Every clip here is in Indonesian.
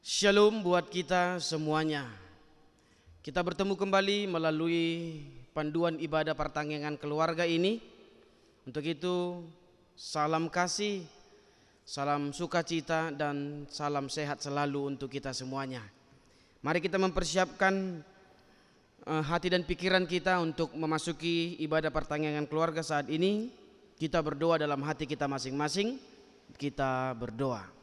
Shalom buat kita semuanya. Kita bertemu kembali melalui panduan ibadah pertanggungan keluarga ini. Untuk itu, salam kasih, salam sukacita, dan salam sehat selalu untuk kita semuanya. Mari kita mempersiapkan hati dan pikiran kita untuk memasuki ibadah pertanggungan keluarga saat ini. Kita berdoa dalam hati kita masing-masing. Kita berdoa.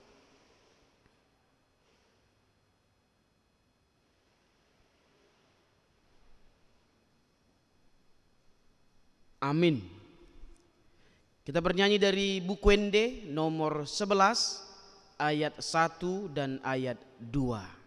Amin. Kita bernyanyi dari buku Wende nomor 11 ayat 1 dan ayat 2.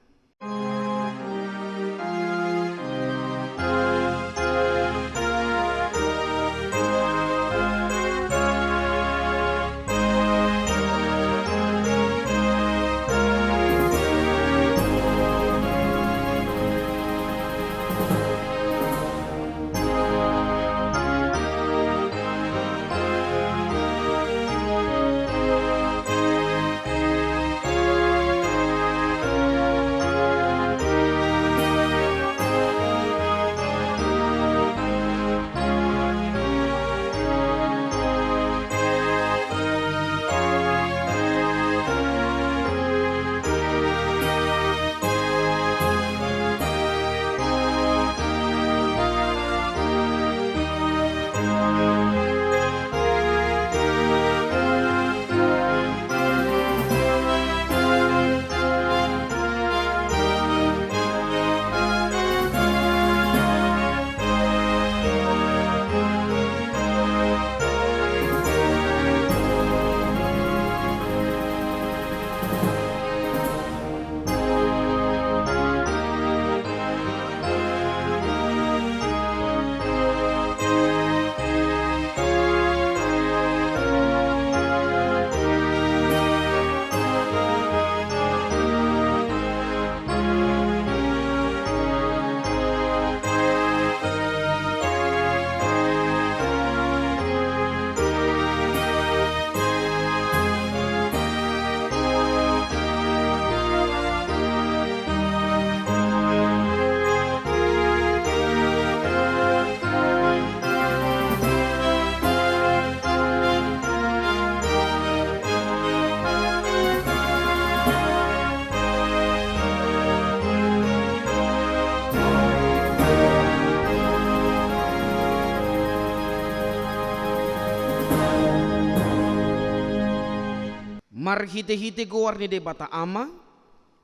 Mar hite-hite gowarni de bata ama,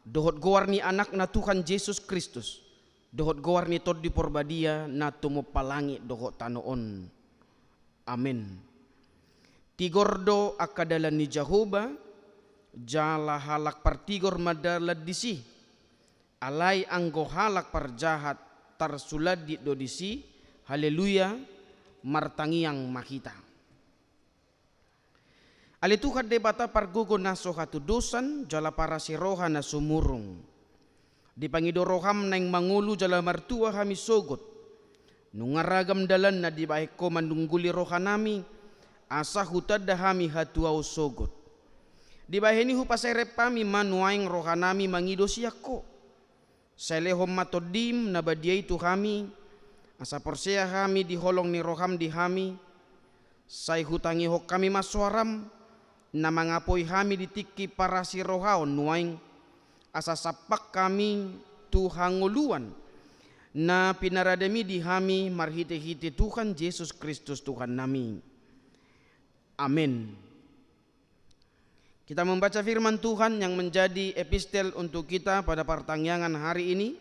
dohot gowarni anak na Tuhan Yesus Kristus, dohot gowarni tod di porbadia na tumo palangi dohot tanoon. Amin. Tigordo akadalan ni Jehovah, jala halak partigor madalad disi, alay anggo halak parjahat tarsulad di dodisi, haleluya, martangiang makita. Ali Tuhan de bata pargugo na sohatu dosan jala para siroha na sumurung. Di pangidoroham na yung mangulu jala martua hami sogot. Nungaragam dalan na di baik ko manungguli roha nami asa hutad da hami hatuaw sogot. Di baheni hupasere pami manuaing roha nami mangido siyako. Selehom matodim na badiay tu hami asa porseya hami di holong ni roham di hami. Say hutangi hok kami maswaram na mangapoy hami ditiki para si rohaon nuaing asa sapak kami tuhanguluan na pinaradami di hami marhite-hite Tuhan Yesus Kristus Tuhan nami. Amin. Kita membaca firman Tuhan yang menjadi epistel untuk kita pada pertanggungan hari ini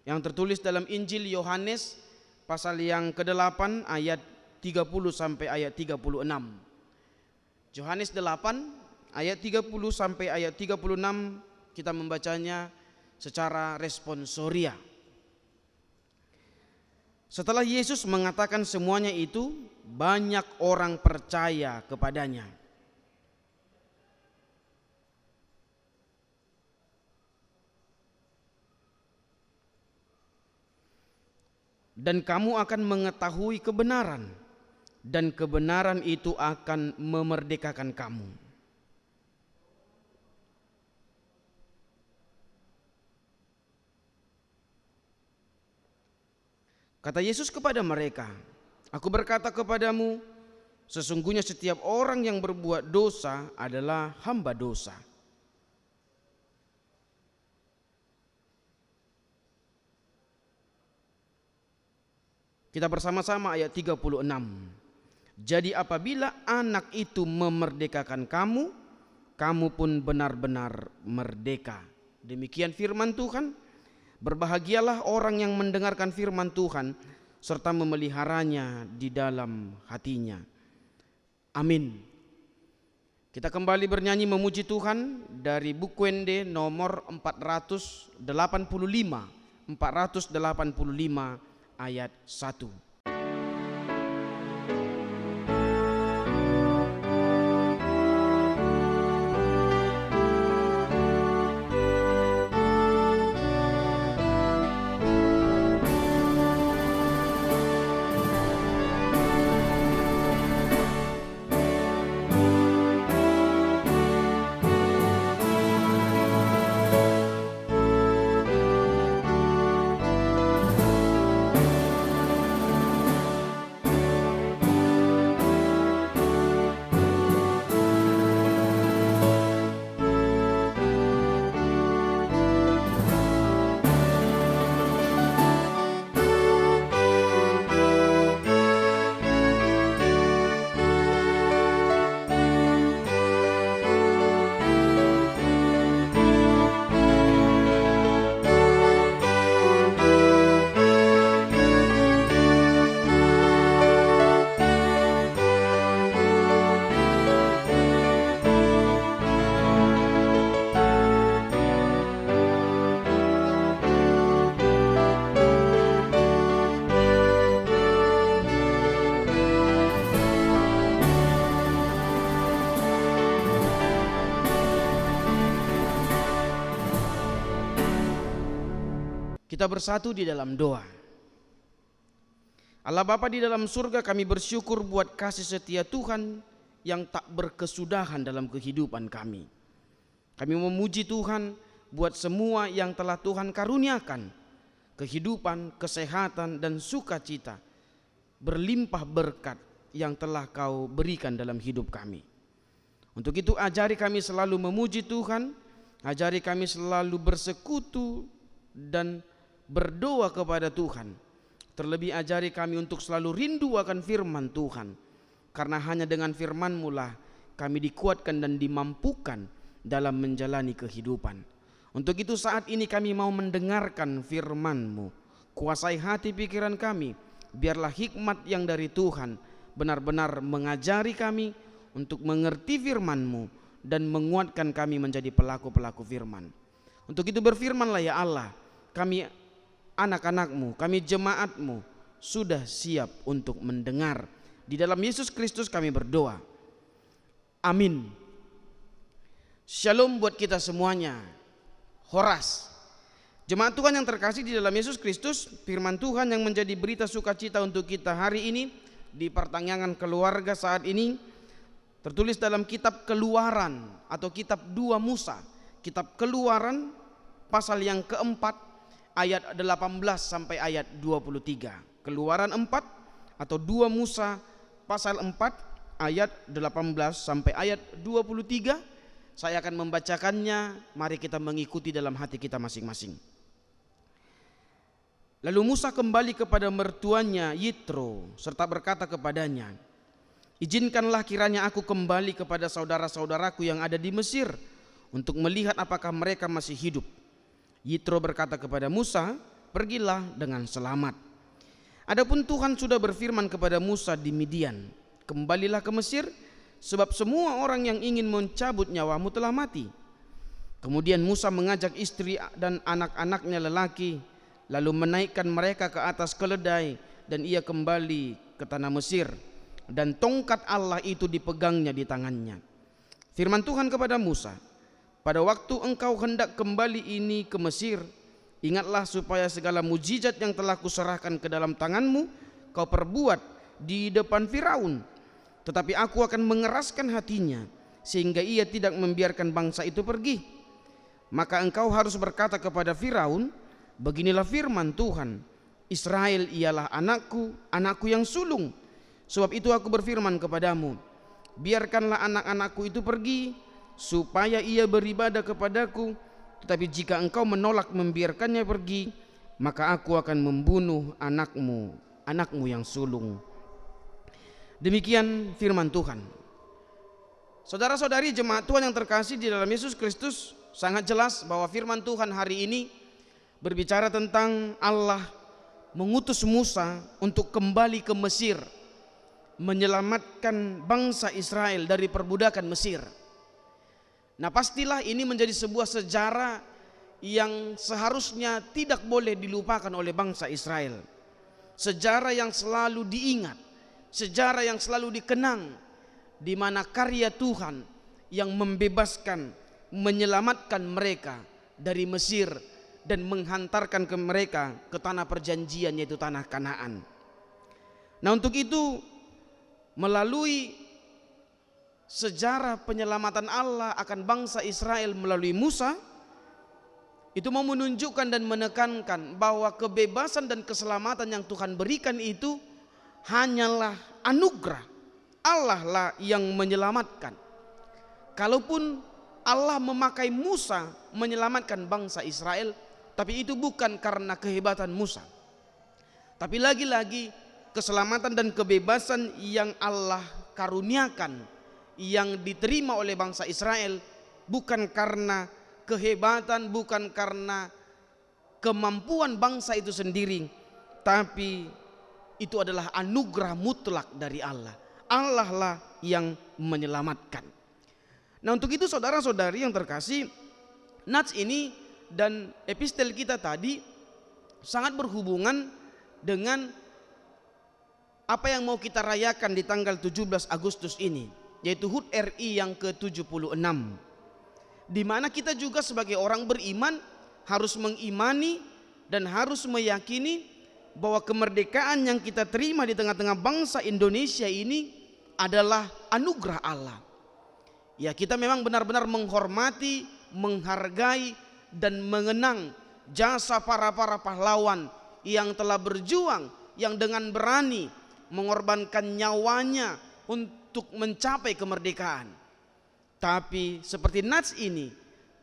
yang tertulis dalam Injil Yohanes pasal yang ke-8 ayat 30 sampai ayat 36. Yohanes 8 ayat 30 sampai ayat 36 kita membacanya secara responsoria. Setelah Yesus mengatakan semuanya itu, banyak orang percaya kepadanya. Dan kamu akan mengetahui kebenaran, dan kebenaran itu akan memerdekakan kamu. Kata Yesus kepada mereka, "Aku berkata kepadamu, sesungguhnya setiap orang yang berbuat dosa adalah hamba dosa." Kita bersama-sama ayat 36. Jadi apabila anak itu memerdekakan kamu, kamu pun benar-benar merdeka. Demikian firman Tuhan. Berbahagialah orang yang mendengarkan firman Tuhan serta memeliharanya di dalam hatinya. Amin. Kita kembali bernyanyi memuji Tuhan dari buku Wende nomor 485 ayat 1. Kita bersatu di dalam doa. Allah Bapa di dalam surga, kami bersyukur buat kasih setia Tuhan yang tak berkesudahan dalam kehidupan kami. Kami memuji Tuhan buat semua yang telah Tuhan karuniakan, kehidupan, kesehatan, dan sukacita, berlimpah berkat yang telah Kau berikan dalam hidup kami. Untuk itu ajari kami selalu memuji Tuhan, ajari kami selalu bersekutu dan berdoa kepada Tuhan. Terlebih ajari kami untuk selalu rindu akan firman Tuhan, karena hanya dengan firman-Mu lah kami dikuatkan dan dimampukan dalam menjalani kehidupan. Untuk itu saat ini kami mau mendengarkan firman-Mu. Kuasai hati pikiran kami, biarlah hikmat yang dari Tuhan benar-benar mengajari kami untuk mengerti firman-Mu dan menguatkan kami menjadi pelaku-pelaku firman. Untuk itu berfirmanlah ya Allah, kami anak-anak-Mu, kami jemaat-Mu sudah siap untuk mendengar. Di dalam Yesus Kristus kami berdoa. Amin. Shalom buat kita semuanya. Horas. Jemaat Tuhan yang terkasih di dalam Yesus Kristus, firman Tuhan yang menjadi berita sukacita untuk kita hari ini di pertanyaan keluarga saat ini tertulis dalam kitab Keluaran atau kitab 2 Musa. Kitab Keluaran pasal yang keempat ayat 18 sampai ayat 23. Keluaran 4 atau 2 Musa pasal 4 ayat 18 sampai ayat 23. Saya akan membacakannya, mari kita mengikuti dalam hati kita masing-masing. Lalu Musa kembali kepada mertuanya Yitro serta berkata kepadanya, "Izinkanlah kiranya aku kembali kepada saudara-saudaraku yang ada di Mesir untuk melihat apakah mereka masih hidup." Yitro berkata kepada Musa, "Pergilah dengan selamat." Adapun Tuhan sudah berfirman kepada Musa di Midian, "Kembalilah ke Mesir, sebab semua orang yang ingin mencabut nyawamu telah mati." Kemudian Musa mengajak istri dan anak-anaknya lelaki, lalu menaikkan mereka ke atas keledai, dan ia kembali ke tanah Mesir, dan tongkat Allah itu dipegangnya di tangannya. Firman Tuhan kepada Musa, "Pada waktu engkau hendak kembali ini ke Mesir, ingatlah supaya segala mujizat yang telah kuserahkan ke dalam tanganmu kau perbuat di depan Firaun. Tetapi aku akan mengeraskan hatinya sehingga ia tidak membiarkan bangsa itu pergi. Maka engkau harus berkata kepada Firaun, beginilah firman Tuhan, Israel ialah anakku, anakku yang sulung. Sebab itu aku berfirman kepadamu, biarkanlah anak-anakku itu pergi, supaya ia beribadah kepadaku. Tetapi jika engkau menolak membiarkannya pergi, maka aku akan membunuh anakmu yang sulung. Demikian firman Tuhan. Saudara-saudari jemaat Tuhan yang terkasih di dalam Yesus Kristus, sangat jelas bahwa firman Tuhan hari ini berbicara tentang Allah mengutus Musa untuk kembali ke Mesir, menyelamatkan bangsa Israel dari perbudakan Mesir. Nah, pastilah ini menjadi sebuah sejarah yang seharusnya tidak boleh dilupakan oleh bangsa Israel. Sejarah yang selalu diingat, sejarah yang selalu dikenang, di mana karya Tuhan yang membebaskan, menyelamatkan mereka dari Mesir dan menghantarkan ke mereka ke tanah perjanjian, yaitu tanah Kanaan. Nah, untuk itu melalui sejarah penyelamatan Allah akan bangsa Israel melalui Musa, itu mau menunjukkan dan menekankan bahwa kebebasan dan keselamatan yang Tuhan berikan itu hanyalah anugerah. Allah lah yang menyelamatkan. Kalaupun Allah memakai Musa menyelamatkan bangsa Israel, tapi itu bukan karena kehebatan Musa, tapi lagi-lagi keselamatan dan kebebasan yang Allah karuniakan, yang diterima oleh bangsa Israel, bukan karena kehebatan, bukan karena kemampuan bangsa itu sendiri, tapi itu adalah anugerah mutlak dari Allah. Allah lah yang menyelamatkan. Nah, untuk itu saudara-saudari yang terkasih, nats ini dan epistel kita tadi sangat berhubungan dengan apa yang mau kita rayakan di tanggal 17 Agustus ini, yaitu HUT RI yang ke-76, di mana kita juga sebagai orang beriman harus mengimani dan harus meyakini bahwa kemerdekaan yang kita terima di tengah-tengah bangsa Indonesia ini adalah anugerah Allah. Ya, kita memang benar-benar menghormati, menghargai dan mengenang jasa para pahlawan yang telah berjuang, yang dengan berani mengorbankan nyawanya untuk mencapai kemerdekaan. Tapi seperti nats ini,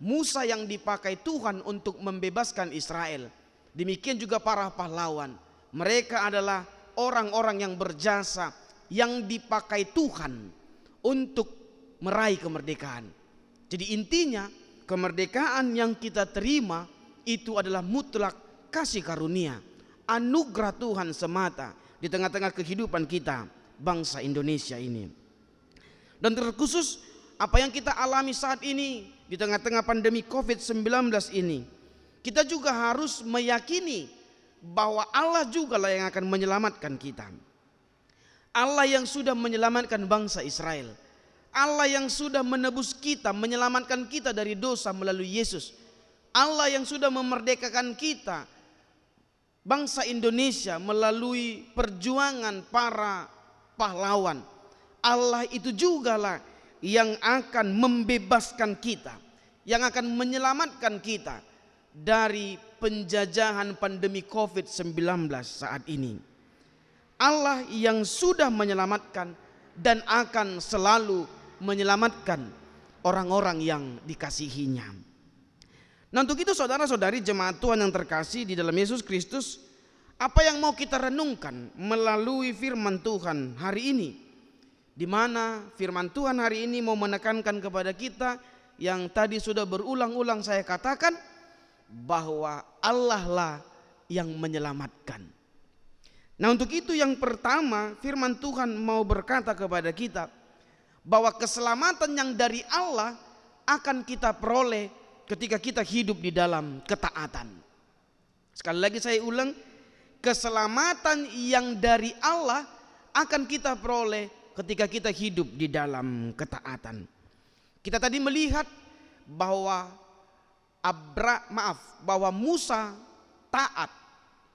Musa yang dipakai Tuhan untuk membebaskan Israel, demikian juga para pahlawan. Mereka adalah orang-orang yang berjasa, yang dipakai Tuhan untuk meraih kemerdekaan. Jadi intinya kemerdekaan yang kita terima itu adalah mutlak kasih karunia, anugerah Tuhan semata di tengah-tengah kehidupan kita bangsa Indonesia ini. Dan terkhusus apa yang kita alami saat ini di tengah-tengah pandemi COVID-19 ini, kita juga harus meyakini bahwa Allah juga lah yang akan menyelamatkan kita. Allah yang sudah menyelamatkan bangsa Israel, Allah yang sudah menebus kita, menyelamatkan kita dari dosa melalui Yesus, Allah yang sudah memerdekakan kita bangsa Indonesia melalui perjuangan para pahlawan. Allah itu juga lah yang akan membebaskan kita, yang akan menyelamatkan kita dari penjajahan pandemi COVID-19 saat ini. Allah yang sudah menyelamatkan dan akan selalu menyelamatkan orang-orang yang dikasihinya. Nah, untuk itu saudara-saudari jemaat Tuhan yang terkasih di dalam Yesus Kristus, apa yang mau kita renungkan melalui firman Tuhan hari ini, di mana firman Tuhan hari ini mau menekankan kepada kita yang tadi sudah berulang-ulang saya katakan, bahwa Allah lah yang menyelamatkan. Nah, untuk itu yang pertama firman Tuhan mau berkata kepada kita bahwa keselamatan yang dari Allah akan kita peroleh ketika kita hidup di dalam ketaatan. Sekali lagi saya ulang, keselamatan yang dari Allah akan kita peroleh ketika kita hidup di dalam ketaatan. Kita tadi melihat bahwa bahwa Musa taat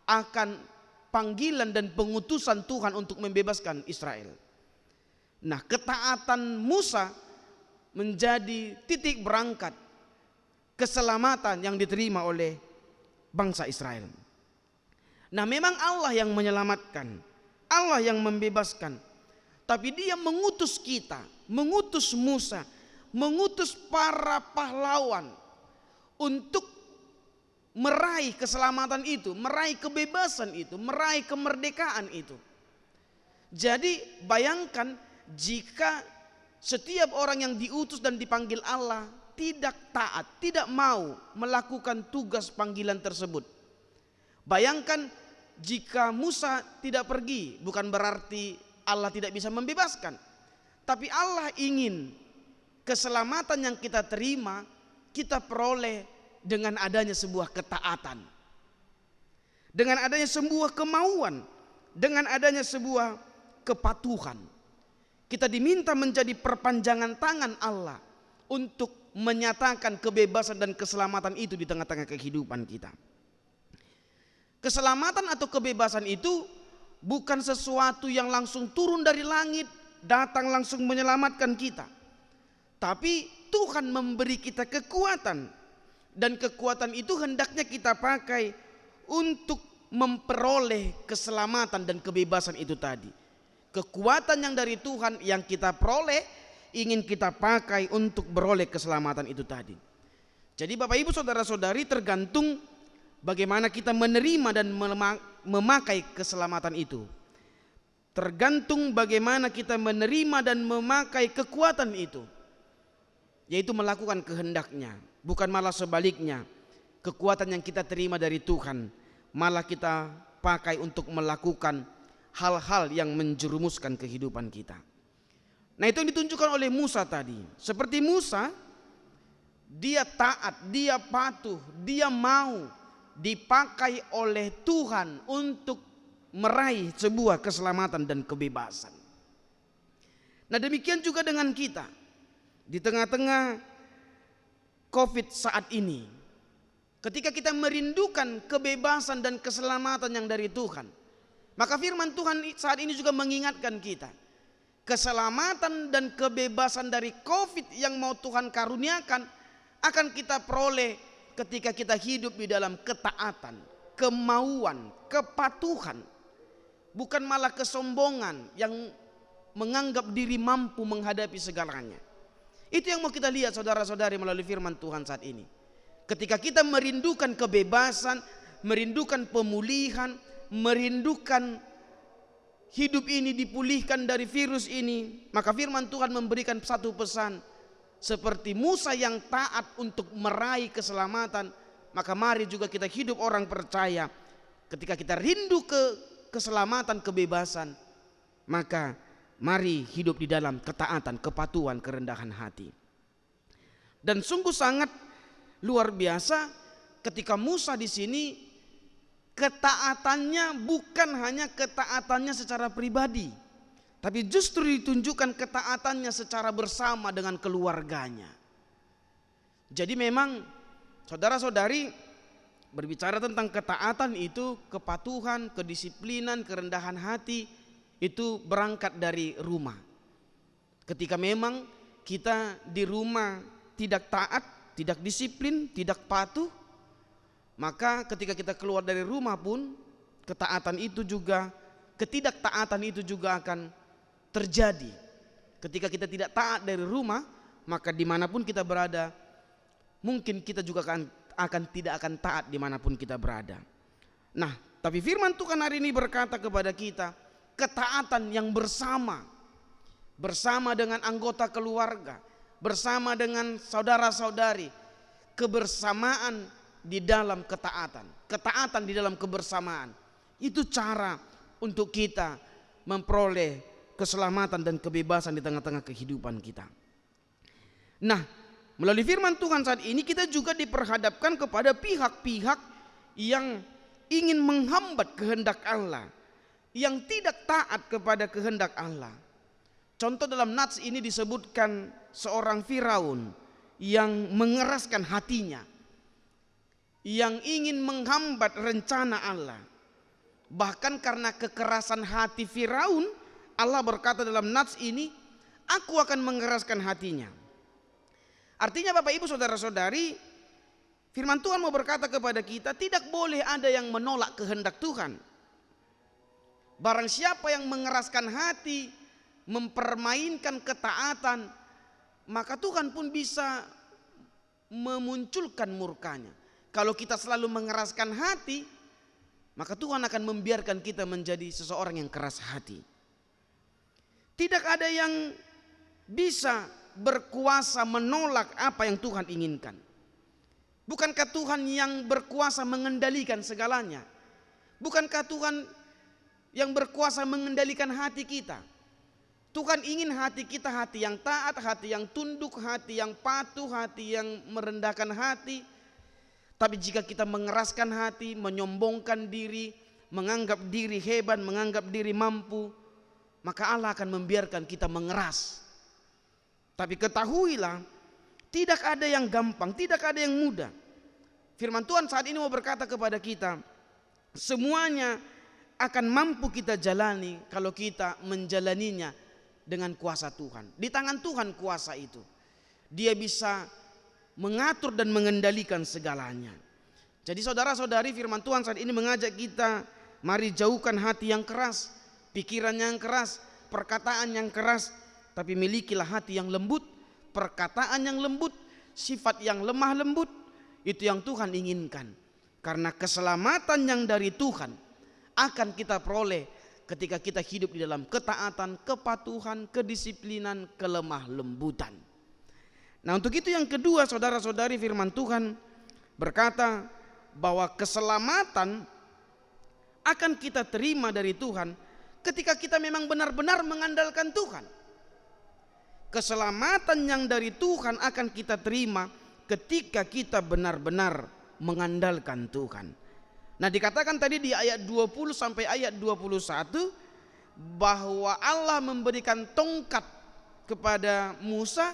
akan panggilan dan pengutusan Tuhan untuk membebaskan Israel. Nah, ketaatan Musa menjadi titik berangkat keselamatan yang diterima oleh bangsa Israel. Nah, memang Allah yang menyelamatkan, Allah yang membebaskan, tapi Dia mengutus kita, mengutus Musa, mengutus para pahlawan untuk meraih keselamatan itu, meraih kebebasan itu, meraih kemerdekaan itu. Jadi bayangkan jika setiap orang yang diutus dan dipanggil Allah tidak taat, tidak mau melakukan tugas panggilan tersebut. Bayangkan jika Musa tidak pergi, bukan berarti Allah tidak bisa membebaskan. Tapi Allah ingin keselamatan yang kita terima, kita peroleh dengan adanya sebuah ketaatan, dengan adanya sebuah kemauan, dengan adanya sebuah kepatuhan. Kita diminta menjadi perpanjangan tangan Allah untuk menyatakan kebebasan dan keselamatan itu di tengah-tengah kehidupan kita. Keselamatan atau kebebasan itu bukan sesuatu yang langsung turun dari langit, datang langsung menyelamatkan kita. Tapi Tuhan memberi kita kekuatan, dan kekuatan itu hendaknya kita pakai untuk memperoleh keselamatan dan kebebasan itu tadi. Kekuatan yang dari Tuhan yang kita peroleh ingin kita pakai untuk beroleh keselamatan itu tadi. Jadi Bapak Ibu saudara-saudari, tergantung bagaimana kita menerima dan memakai keselamatan itu. Tergantung bagaimana kita menerima dan memakai kekuatan itu, yaitu melakukan kehendaknya. Bukan malah sebaliknya, kekuatan yang kita terima dari Tuhan malah kita pakai untuk melakukan hal-hal yang menjerumuskan kehidupan kita. Nah, itu yang ditunjukkan oleh Musa tadi. Seperti Musa, dia taat, dia patuh, dia mau dipakai oleh Tuhan untuk meraih sebuah keselamatan dan kebebasan. Nah, demikian juga dengan kita. Di tengah-tengah COVID saat ini, ketika kita merindukan kebebasan dan keselamatan yang dari Tuhan, maka firman Tuhan saat ini juga mengingatkan kita, keselamatan dan kebebasan dari COVID yang mau Tuhan karuniakan akan kita peroleh ketika kita hidup di dalam ketaatan, kemauan, kepatuhan, bukan malah kesombongan yang menganggap diri mampu menghadapi segalanya. Itu yang mau kita lihat saudara-saudari melalui firman Tuhan saat ini. Ketika kita merindukan kebebasan, merindukan pemulihan, merindukan hidup ini dipulihkan dari virus ini, maka firman Tuhan memberikan satu pesan. Seperti Musa yang taat untuk meraih keselamatan, maka mari juga kita hidup orang percaya. Ketika kita rindu keselamatan, kebebasan, maka mari hidup di dalam ketaatan, kepatuhan, kerendahan hati. Dan sungguh sangat luar biasa ketika Musa di sini ketaatannya bukan hanya ketaatannya secara pribadi, tapi justru ditunjukkan ketaatannya secara bersama dengan keluarganya. Jadi memang saudara-saudari, berbicara tentang ketaatan itu, kepatuhan, kedisiplinan, kerendahan hati, itu berangkat dari rumah. Ketika memang kita di rumah tidak taat, tidak disiplin, tidak patuh, maka ketika kita keluar dari rumah pun ketaatan itu juga, ketidaktaatan itu juga akan terjadi. Ketika kita tidak taat dari rumah, maka dimanapun kita berada, mungkin kita juga tidak akan taat dimanapun kita berada. Nah, tapi firman Tuhan hari ini berkata kepada kita, ketaatan yang bersama dengan anggota keluarga, bersama dengan saudara-saudari, kebersamaan di dalam ketaatan, ketaatan di dalam kebersamaan. Itu cara untuk kita memperoleh keselamatan dan kebebasan di tengah-tengah kehidupan kita. Nah, melalui firman Tuhan saat ini kita juga diperhadapkan kepada pihak-pihak yang ingin menghambat kehendak Allah, yang tidak taat kepada kehendak Allah. Contoh dalam nats ini disebutkan seorang Firaun yang mengeraskan hatinya, yang ingin menghambat rencana Allah. Bahkan karena kekerasan hati Firaun, Allah berkata dalam nats ini, aku akan mengeraskan hatinya. Artinya Bapak Ibu saudara-saudari, Firman Tuhan mau berkata kepada kita, tidak boleh ada yang menolak kehendak Tuhan. Barang siapa yang mengeraskan hati, mempermainkan ketaatan, maka Tuhan pun bisa memunculkan murkanya. Kalau kita selalu mengeraskan hati, maka Tuhan akan membiarkan kita menjadi seseorang yang keras hati. Tidak ada yang bisa berkuasa menolak apa yang Tuhan inginkan. Bukankah Tuhan yang berkuasa mengendalikan segalanya? Bukankah Tuhan yang berkuasa mengendalikan hati kita? Tuhan ingin hati kita hati yang taat, hati yang tunduk, hati yang patuh, hati yang merendahkan hati. Tapi jika kita mengeraskan hati, menyombongkan diri, menganggap diri hebat, menganggap diri mampu, maka Allah akan membiarkan kita mengeras. Tapi ketahuilah, tidak ada yang gampang, tidak ada yang mudah. Firman Tuhan saat ini mau berkata kepada kita, semuanya akan mampu kita jalani kalau kita menjalaninya dengan kuasa Tuhan. Di tangan Tuhan kuasa itu. Dia bisa mengatur dan mengendalikan segalanya. Jadi saudara-saudari, firman Tuhan saat ini mengajak kita, mari jauhkan hati yang keras, pikiran yang keras, perkataan yang keras, tapi milikilah hati yang lembut, perkataan yang lembut, sifat yang lemah lembut. Itu yang Tuhan inginkan. Karena keselamatan yang dari Tuhan akan kita peroleh ketika kita hidup di dalam ketaatan, kepatuhan, kedisiplinan, kelemah lembutan. Nah, untuk itu yang kedua, saudara-saudari, firman Tuhan berkata bahwa keselamatan akan kita terima dari Tuhan ketika kita memang benar-benar mengandalkan Tuhan. Keselamatan yang dari Tuhan akan kita terima ketika kita benar-benar mengandalkan Tuhan. Nah, dikatakan tadi di ayat 20 sampai ayat 21 bahwa Allah memberikan tongkat kepada Musa,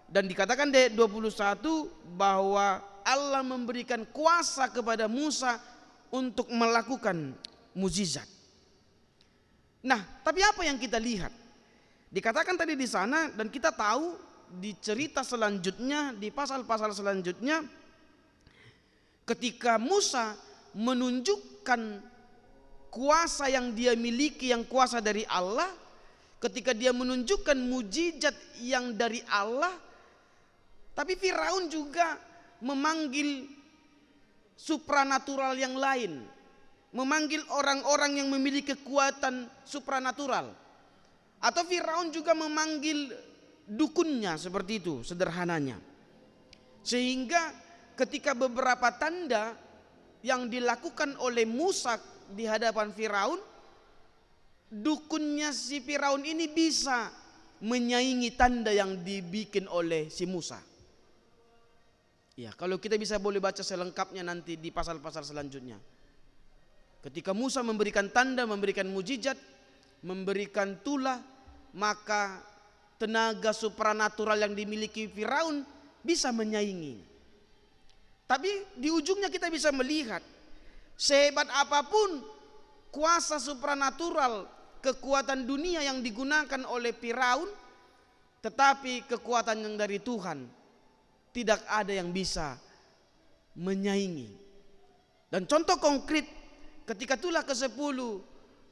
dan dikatakan di ayat 21 bahwa Allah memberikan kuasa kepada Musa untuk melakukan mukjizat. Nah, tapi apa yang kita lihat? Dikatakan tadi di sana, dan kita tahu di cerita selanjutnya, di pasal-pasal selanjutnya, ketika Musa menunjukkan kuasa yang dia miliki, yang kuasa dari Allah, ketika dia menunjukkan mukjizat yang dari Allah, tapi Firaun juga memanggil supranatural yang lain, memanggil orang-orang yang memiliki kekuatan supranatural, atau Firaun juga memanggil dukunnya, seperti itu sederhananya. Sehingga ketika beberapa tanda yang dilakukan oleh Musa di hadapan Firaun, dukunnya si Firaun ini bisa menyaingi tanda yang dibikin oleh si Musa. Ya, kalau kita bisa boleh baca selengkapnya nanti di pasal-pasal selanjutnya. Ketika Musa memberikan tanda, memberikan mukjizat, memberikan tulah, maka tenaga supranatural yang dimiliki Firaun bisa menyaingi. Tapi di ujungnya kita bisa melihat, sehebat apapun kuasa supranatural, kekuatan dunia yang digunakan oleh Firaun, tetapi kekuatan yang dari Tuhan tidak ada yang bisa menyaingi. Dan contoh konkret, ketika tulah ke-10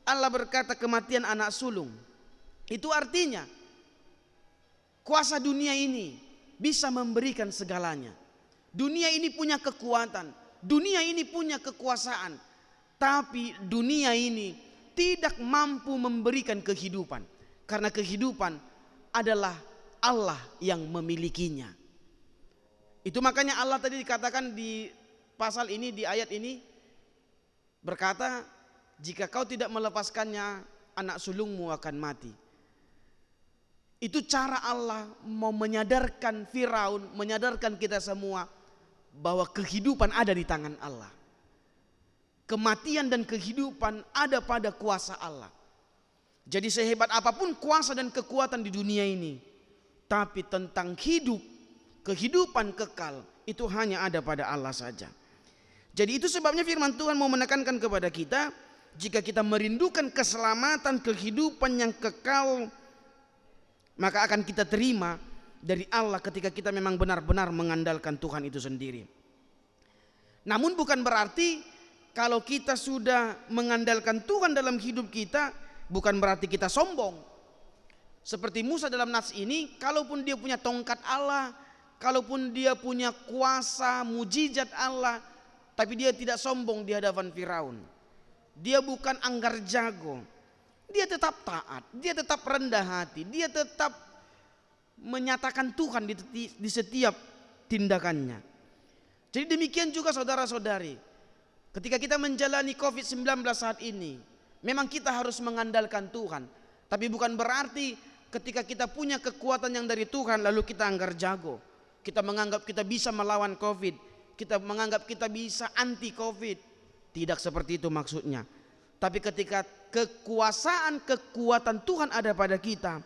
Allah berkata kematian anak sulung, itu artinya kuasa dunia ini bisa memberikan segalanya. Dunia ini punya kekuatan, dunia ini punya kekuasaan, tapi dunia ini tidak mampu memberikan kehidupan, karena kehidupan adalah Allah yang memilikinya. Itu makanya Allah tadi dikatakan di pasal ini, di ayat ini berkata, jika kau tidak melepaskannya, anak sulungmu akan mati. Itu cara Allah mau menyadarkan Firaun, menyadarkan kita semua bahwa kehidupan ada di tangan Allah. Kematian dan kehidupan ada pada kuasa Allah. Jadi sehebat apapun kuasa dan kekuatan di dunia ini, tapi tentang hidup, kehidupan kekal, itu hanya ada pada Allah saja. Jadi itu sebabnya firman Tuhan mau menekankan kepada kita, jika kita merindukan keselamatan, kehidupan yang kekal, maka akan kita terima dari Allah ketika kita memang benar-benar mengandalkan Tuhan itu sendiri. Namun bukan berarti kalau kita sudah mengandalkan Tuhan dalam hidup kita, bukan berarti kita sombong. Seperti Musa dalam nas ini, kalaupun dia punya tongkat Allah, kalaupun dia punya kuasa mujizat Allah, tapi dia tidak sombong di hadapan Firaun. Dia bukan anggar jago. Dia tetap taat, dia tetap rendah hati, dia tetap menyatakan Tuhan di setiap tindakannya. Jadi demikian juga saudara-saudari, ketika kita menjalani COVID-19 saat ini, memang kita harus mengandalkan Tuhan. Tapi bukan berarti ketika kita punya kekuatan yang dari Tuhan lalu kita anggar jago. Kita menganggap kita bisa melawan COVID, kita menganggap kita bisa anti COVID. Tidak seperti itu maksudnya. Tapi ketika kekuatan Tuhan ada pada kita,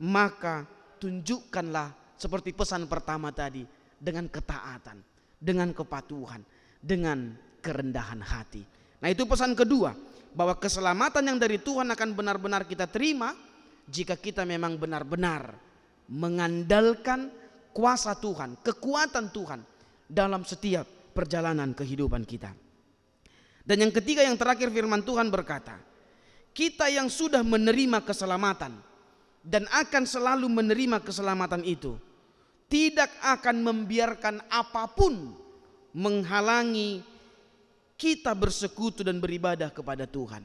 maka tunjukkanlah seperti pesan pertama tadi, dengan ketaatan, dengan kepatuhan, dengan kerendahan hati. Nah, itu pesan kedua, bahwa keselamatan yang dari Tuhan akan benar-benar kita terima jika kita memang benar-benar mengandalkan kuasa Tuhan, kekuatan Tuhan dalam setiap perjalanan kehidupan kita. Dan yang ketiga, yang terakhir, firman Tuhan berkata, kita yang sudah menerima keselamatan dan akan selalu menerima keselamatan itu, tidak akan membiarkan apapun menghalangi kita bersekutu dan beribadah kepada Tuhan.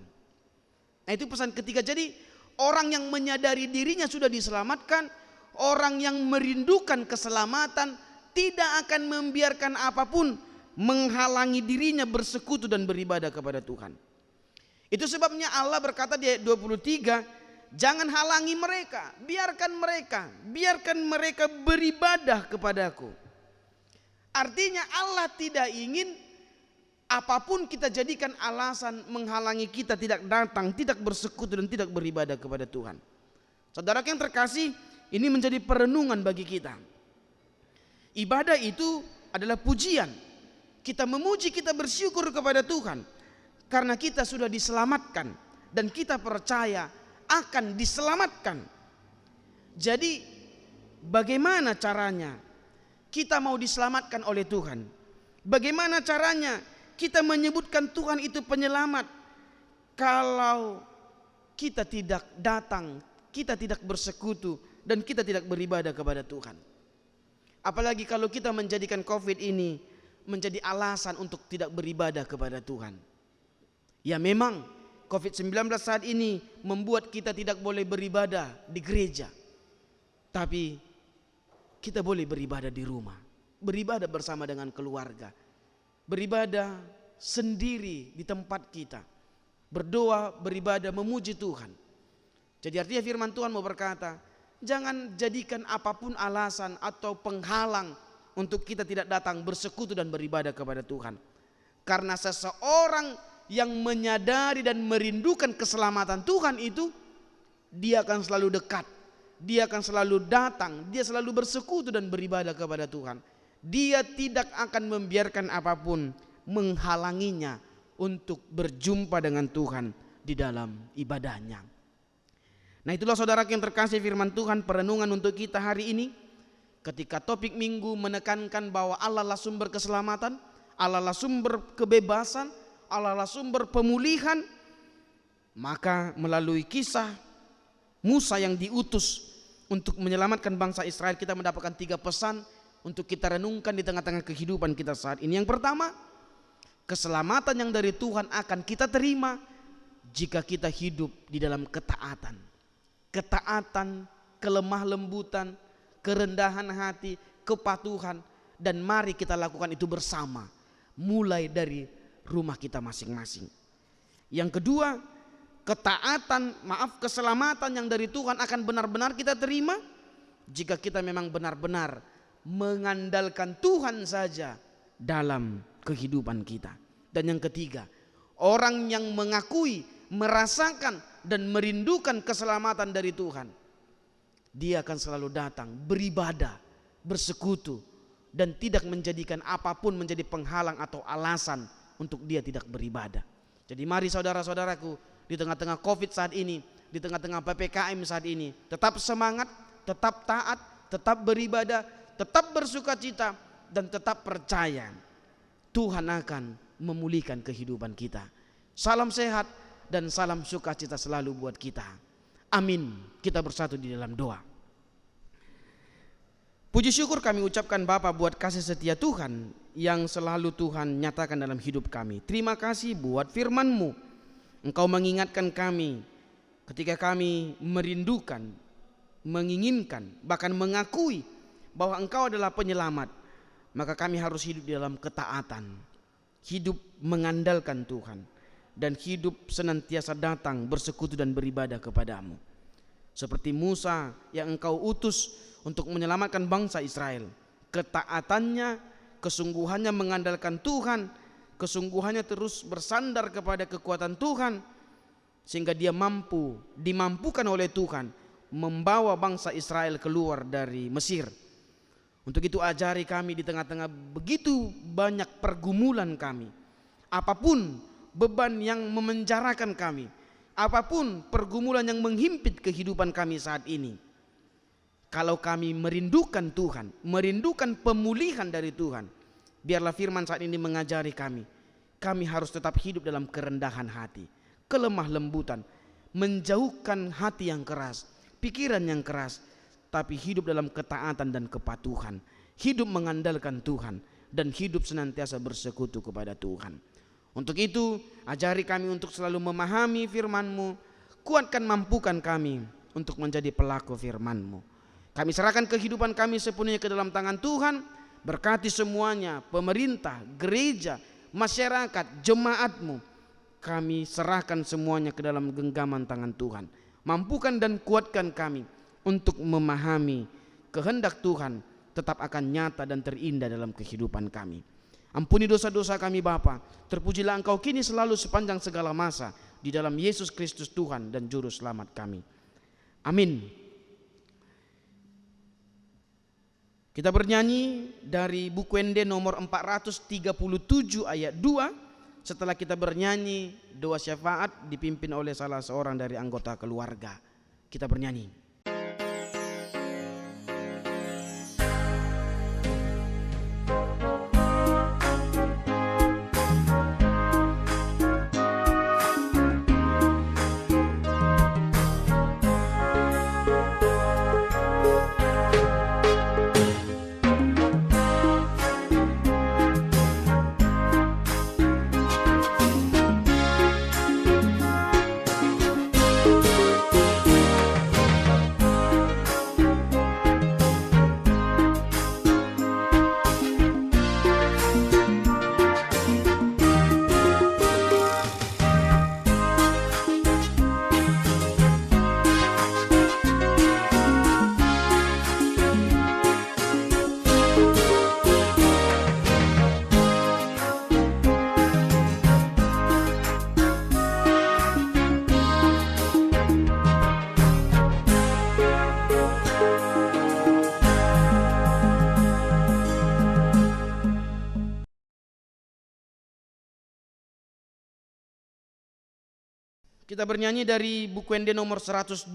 Nah, itu pesan ketiga. Jadi orang yang menyadari dirinya sudah diselamatkan, orang yang merindukan keselamatan, tidak akan membiarkan apapun menghalangi dirinya bersekutu dan beribadah kepada Tuhan. Itu sebabnya Allah berkata di ayat 23, jangan halangi mereka, biarkan mereka beribadah kepadaku. Artinya Allah tidak ingin apapun kita jadikan alasan menghalangi kita tidak datang, tidak bersekutu dan tidak beribadah kepada Tuhan. Saudara yang terkasih, ini menjadi perenungan bagi kita. Ibadah itu adalah pujian. Kita memuji, kita bersyukur kepada Tuhan karena kita sudah diselamatkan dan kita percaya akan diselamatkan. Jadi bagaimana caranya kita mau diselamatkan oleh Tuhan? Bagaimana caranya kita menyebutkan Tuhan itu penyelamat kalau kita tidak datang, kita tidak bersekutu dan kita tidak beribadah kepada Tuhan? Apalagi kalau kita menjadikan COVID ini menjadi alasan untuk tidak beribadah kepada Tuhan. Ya, memang COVID-19 saat ini membuat kita tidak boleh beribadah di gereja, tapi kita boleh beribadah di rumah, beribadah bersama dengan keluarga, beribadah sendiri di tempat kita, berdoa, beribadah, memuji Tuhan. Jadi artinya firman Tuhan mau berkata, jangan jadikan apapun alasan atau penghalang untuk kita tidak datang bersekutu dan beribadah kepada Tuhan. Karena seseorang yang menyadari dan merindukan keselamatan Tuhan itu, dia akan selalu dekat, dia akan selalu datang, dia selalu bersekutu dan beribadah kepada Tuhan. Dia tidak akan membiarkan apapun menghalanginya untuk berjumpa dengan Tuhan di dalam ibadahnya. Nah, itulah saudara yang terkasih firman Tuhan, perenungan untuk kita hari ini. Ketika topik minggu menekankan bahwa Allah lah sumber keselamatan, Allah lah sumber kebebasan, Allah lah sumber pemulihan, maka melalui kisah Musa yang diutus untuk menyelamatkan bangsa Israel, kita mendapatkan 3 pesan untuk kita renungkan di tengah-tengah kehidupan kita saat ini. Yang pertama, keselamatan yang dari Tuhan akan kita terima jika kita hidup di dalam ketaatan. Ketaatan, kelemah lembutan, kerendahan hati, kepatuhan, dan mari kita lakukan itu bersama, mulai dari rumah kita masing-masing. Yang kedua, keselamatan yang dari Tuhan akan benar-benar kita terima jika kita memang benar-benar mengandalkan Tuhan saja dalam kehidupan kita. Dan yang ketiga, orang yang mengakui, merasakan dan merindukan keselamatan dari Tuhan, dia akan selalu datang, beribadah, bersekutu, dan tidak menjadikan apapun menjadi penghalang atau alasan untuk dia tidak beribadah. Jadi mari saudara-saudaraku, di tengah-tengah COVID saat ini, di tengah-tengah PPKM saat ini, tetap semangat, tetap taat, tetap beribadah, tetap bersukacita, dan tetap percaya Tuhan akan memulihkan kehidupan kita. Salam sehat dan salam sukacita selalu buat kita. Amin. Kita bersatu di dalam doa. Puji syukur kami ucapkan Bapa buat kasih setia Tuhan yang selalu Tuhan nyatakan dalam hidup kami. Terima kasih buat firman-Mu. Engkau mengingatkan kami ketika kami merindukan, menginginkan, bahkan mengakui bahwa Engkau adalah penyelamat. Maka kami harus hidup di dalam ketaatan, hidup mengandalkan Tuhan, dan hidup senantiasa datang bersekutu dan beribadah kepadamu. Seperti Musa yang Engkau utus untuk menyelamatkan bangsa Israel. Ketaatannya, kesungguhannya mengandalkan Tuhan, kesungguhannya terus bersandar kepada kekuatan Tuhan, sehingga dia dimampukan oleh Tuhan membawa bangsa Israel keluar dari Mesir. Untuk itu ajari kami di tengah-tengah begitu banyak pergumulan kami, apapun beban yang memenjarakan kami, apapun pergumulan yang menghimpit kehidupan kami saat ini, kalau kami merindukan Tuhan, merindukan pemulihan dari Tuhan, biarlah firman saat ini mengajari kami harus tetap hidup dalam kerendahan hati, kelemah lembutan, menjauhkan hati yang keras, pikiran yang keras, tapi hidup dalam ketaatan dan kepatuhan, hidup mengandalkan Tuhan, dan hidup senantiasa bersekutu kepada Tuhan. Untuk itu ajari kami untuk selalu memahami firman-Mu, kuatkan mampukan kami untuk menjadi pelaku firman-Mu. Kami serahkan kehidupan kami sepenuhnya ke dalam tangan Tuhan. Berkati semuanya, pemerintah, gereja, masyarakat, jemaat-Mu. Kami serahkan semuanya ke dalam genggaman tangan Tuhan. Mampukan dan kuatkan kami untuk memahami kehendak Tuhan tetap akan nyata dan terindah dalam kehidupan kami. Ampuni dosa-dosa kami Bapa. Terpujilah Engkau kini selalu sepanjang segala masa, di dalam Yesus Kristus Tuhan dan Juru Selamat kami. Amin. Kita bernyanyi dari buku Ende nomor 437 ayat 2. Setelah kita bernyanyi doa syafaat dipimpin oleh salah seorang dari anggota keluarga. Kita bernyanyi. Kita bernyanyi dari buku Ende nomor 102,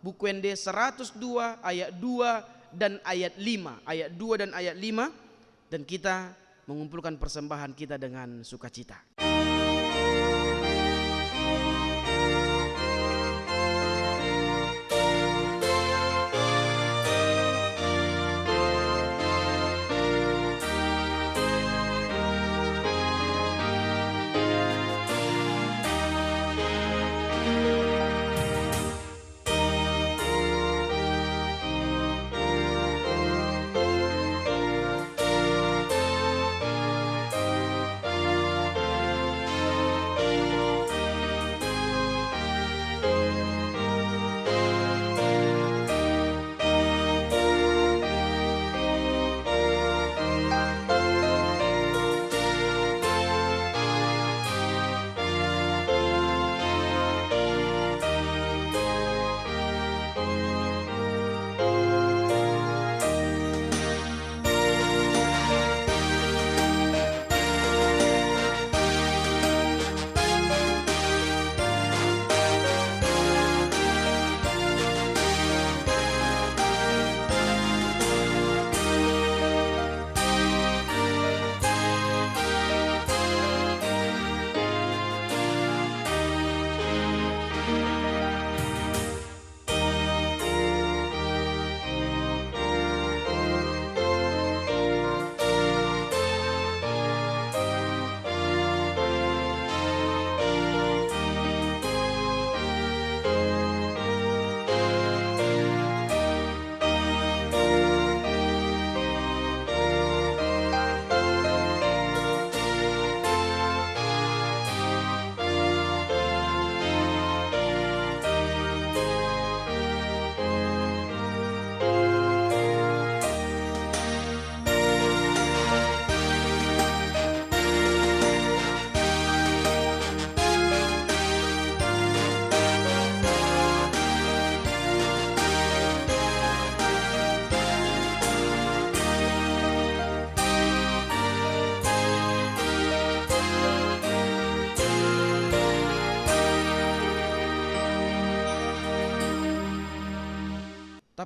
buku Ende 102 ayat 2 dan ayat 5, ayat 2 dan ayat 5, dan kita mengumpulkan persembahan kita dengan sukacita.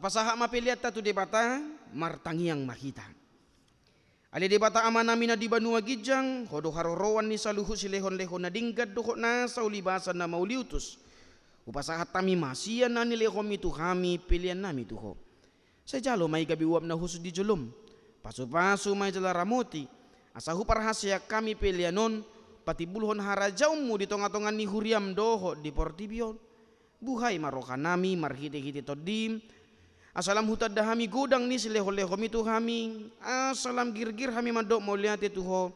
Apa saha mapiliat tu debata martangiang makita. Ali debata amanami na di banua gijang hodo harorowan ni saluhu silehon-lehon na dinggad doho na sa ulibasan na mauliutus. Upasahat tami masian na nilehom itu kami pilihan nami tuho. Sa jalo may gabiwab na husus di julum. Pasu-pasu may jala ramoti. Asahu parhasya kami pilihanon pati bulhon harajaumu di tonga-tongan ni huriam doho di portibion. Buhay maroka nami marhite-hite todim. Asalam hutad dahami gudang ni silehol-lehom itu kami. Asalam gir-gir kami madok mauliate tuho.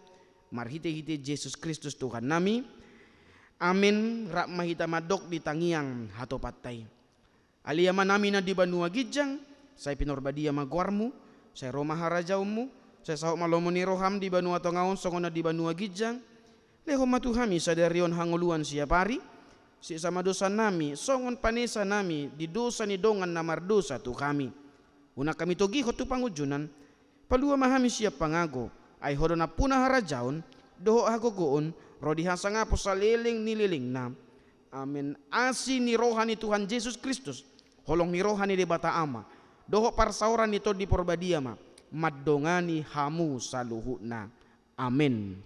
Marhite-hite Yesus Kristus Tuhan nami. Amin. Rak mahita madok di tangiang hato patay. Aliyaman nami na di banua gijang. Saya pinorbadia magwarmu. Saya roma harajaumu. Saya sahok malomo ni roham di banua tongaon songon na di banua gijang. Lehom matu kami sadarion hanguluan siapari. Si sama dosa nami, songon panesa nami, di dosa ni dongan namar dosa tu kami. Una kami togi hotu pangujunan, palua mahami siap pangago, ay hodo na puna harajaon, doho hagogoon, rodi hasang apo sa liling nililing na. Amin. Asi ni rohani Tuhan Yesus Kristus, holong ni rohani debata ama, doho parsauran ito di porbadia ma, maddongani hamu saluhu na. Amin.